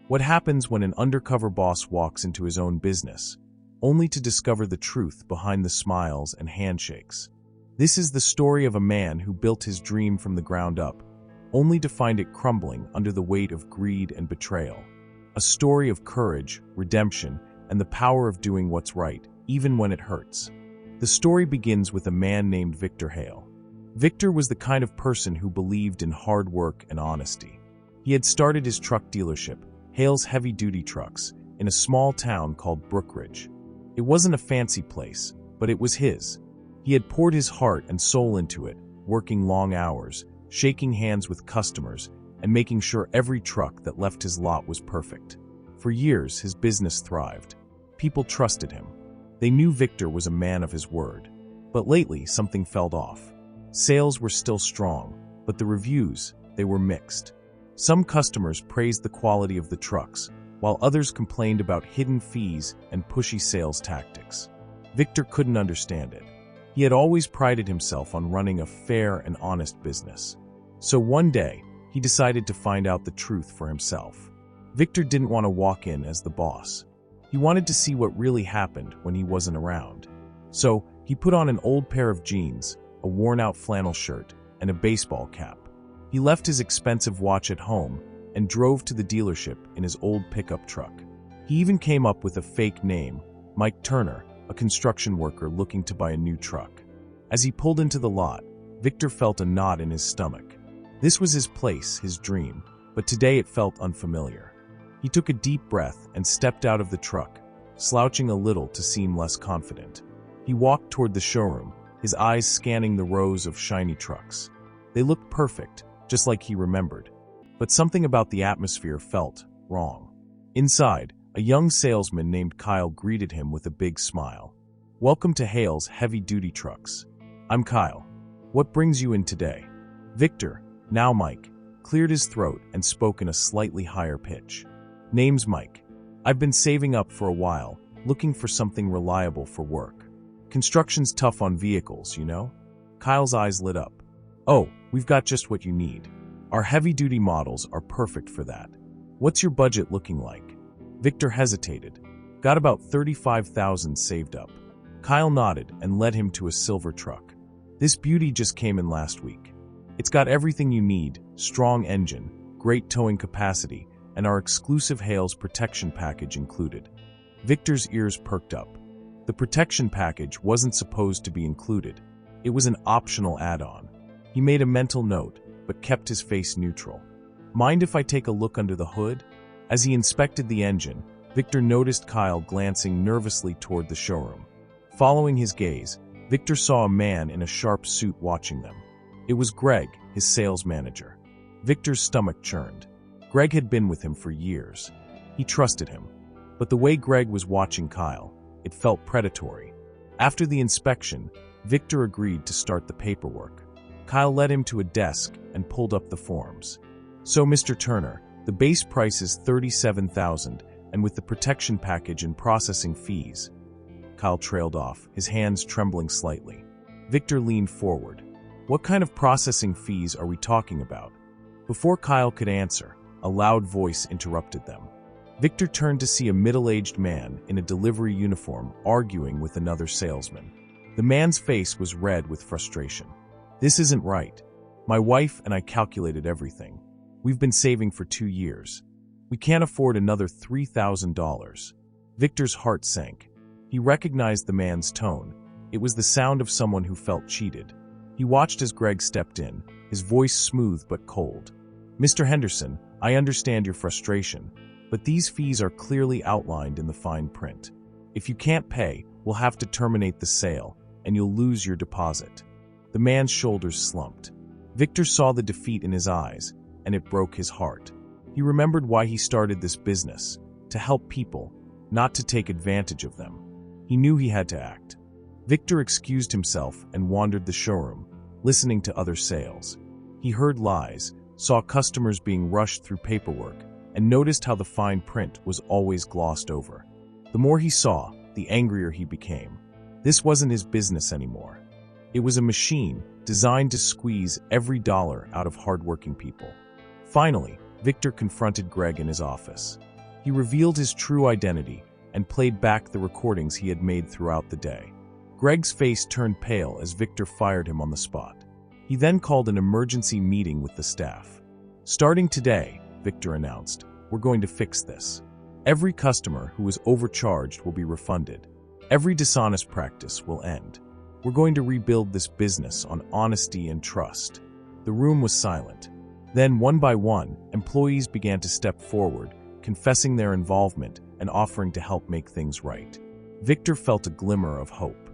What happens when an undercover boss walks into his own business, only to discover the truth behind the smiles and handshakes? This is the story of a man who built his dream from the ground up, only to find it crumbling under the weight of greed and betrayal. A story of courage, redemption, and the power of doing what's right, even when it hurts. The story begins with a man named Victor Hale. Victor was the kind of person who believed in hard work and honesty. He had started his truck dealership, Hale's Heavy-Duty Trucks, in a small town called Brookridge. It wasn't a fancy place, but it was his. He had poured his heart and soul into it, working long hours, shaking hands with customers, and making sure every truck that left his lot was perfect. For years, his business thrived. People trusted him. They knew Victor was a man of his word. But lately, something fell off. Sales were still strong, but the reviews, they were mixed. Some customers praised the quality of the trucks, while others complained about hidden fees and pushy sales tactics. Victor couldn't understand it. He had always prided himself on running a fair and honest business. So one day, he decided to find out the truth for himself. Victor didn't want to walk in as the boss. He wanted to see what really happened when he wasn't around. So, he put on an old pair of jeans, a worn-out flannel shirt, and a baseball cap. He left his expensive watch at home and drove to the dealership in his old pickup truck. He even came up with a fake name, Mike Turner, a construction worker looking to buy a new truck. As he pulled into the lot, Victor felt a knot in his stomach. This was his place, his dream, but today it felt unfamiliar. He took a deep breath and stepped out of the truck, slouching a little to seem less confident. He walked toward the showroom, his eyes scanning the rows of shiny trucks. They looked perfect, just like he remembered. But something about the atmosphere felt wrong. Inside, a young salesman named Kyle greeted him with a big smile. "Welcome to Hale's Heavy-Duty Trucks. I'm Kyle. What brings you in today?" Victor, now Mike, cleared his throat and spoke in a slightly higher pitch. "Name's Mike. I've been saving up for a while, looking for something reliable for work. Construction's tough on vehicles, you know?" Kyle's eyes lit up. "Oh, we've got just what you need. Our heavy-duty models are perfect for that. What's your budget looking like?" Victor hesitated. "Got about $35,000 saved up." Kyle nodded and led him to a silver truck. "This beauty just came in last week. It's got everything you need: strong engine, great towing capacity, and our exclusive Hale's protection package included." Victor's ears perked up. The protection package wasn't supposed to be included. It was an optional add-on. He made a mental note, but kept his face neutral. "Mind if I take a look under the hood?" As he inspected the engine, Victor noticed Kyle glancing nervously toward the showroom. Following his gaze, Victor saw a man in a sharp suit watching them. It was Greg, his sales manager. Victor's stomach churned. Greg had been with him for years. He trusted him. But the way Greg was watching Kyle, it felt predatory. After the inspection, Victor agreed to start the paperwork. Kyle led him to a desk and pulled up the forms. "So, Mr. Turner, the base price is $37,000, and with the protection package and processing fees." Kyle trailed off, his hands trembling slightly. Victor leaned forward. "What kind of processing fees are we talking about?" Before Kyle could answer, a loud voice interrupted them. Victor turned to see a middle-aged man in a delivery uniform arguing with another salesman. The man's face was red with frustration. "This isn't right. My wife and I calculated everything. We've been saving for 2 years. We can't afford another $3,000. Victor's heart sank. He recognized the man's tone. It was the sound of someone who felt cheated. He watched as Greg stepped in, his voice smooth but cold. "Mr. Henderson, I understand your frustration, but these fees are clearly outlined in the fine print. If you can't pay, we'll have to terminate the sale, and you'll lose your deposit." The man's shoulders slumped. Victor saw the defeat in his eyes, and it broke his heart. He remembered why he started this business: to help people, not to take advantage of them. He knew he had to act. Victor excused himself and wandered the showroom, listening to other sales. He heard lies, saw customers being rushed through paperwork, and noticed how the fine print was always glossed over. The more he saw, the angrier he became. This wasn't his business anymore. It was a machine designed to squeeze every dollar out of hardworking people. Finally, Victor confronted Greg in his office. He revealed his true identity and played back the recordings he had made throughout the day. Greg's face turned pale as Victor fired him on the spot. He then called an emergency meeting with the staff. "Starting today," Victor announced, "we're going to fix this. Every customer who was overcharged will be refunded. Every dishonest practice will end. We're going to rebuild this business on honesty and trust." The room was silent. Then, one by one, employees began to step forward, confessing their involvement and offering to help make things right. Victor felt a glimmer of hope.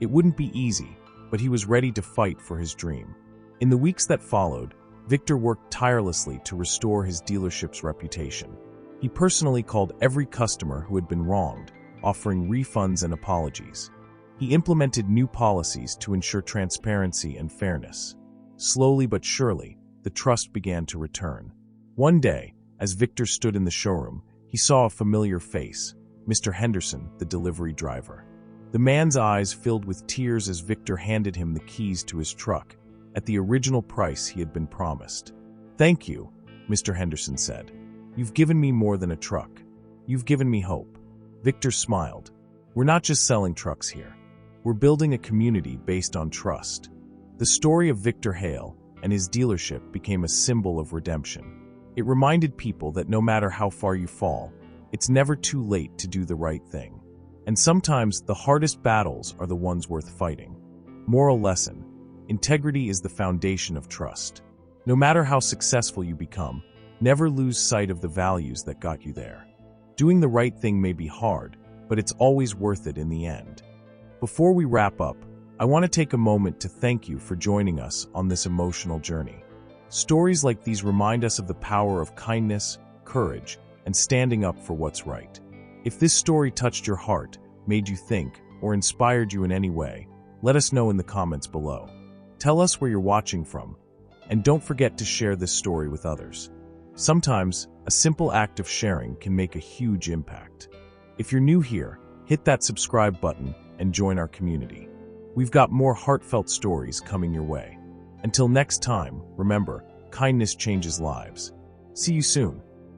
It wouldn't be easy, but he was ready to fight for his dream. In the weeks that followed, Victor worked tirelessly to restore his dealership's reputation. He personally called every customer who had been wronged, offering refunds and apologies. He implemented new policies to ensure transparency and fairness. Slowly but surely, the trust began to return. One day, as Victor stood in the showroom, he saw a familiar face, Mr. Henderson, the delivery driver. The man's eyes filled with tears as Victor handed him the keys to his truck, at the original price he had been promised. "Thank you," Mr. Henderson said. "You've given me more than a truck. You've given me hope." Victor smiled. "We're not just selling trucks here. We're building a community based on trust." The story of Victor Hale and his dealership became a symbol of redemption. It reminded people that no matter how far you fall, it's never too late to do the right thing. And sometimes the hardest battles are the ones worth fighting. Moral lesson: integrity is the foundation of trust. No matter how successful you become, never lose sight of the values that got you there. Doing the right thing may be hard, but it's always worth it in the end. Before we wrap up, I want to take a moment to thank you for joining us on this emotional journey. Stories like these remind us of the power of kindness, courage, and standing up for what's right. If this story touched your heart, made you think, or inspired you in any way, let us know in the comments below. Tell us where you're watching from, and don't forget to share this story with others. Sometimes, a simple act of sharing can make a huge impact. If you're new here, hit that subscribe button and join our community. We've got more heartfelt stories coming your way. Until next time, remember, kindness changes lives. See you soon.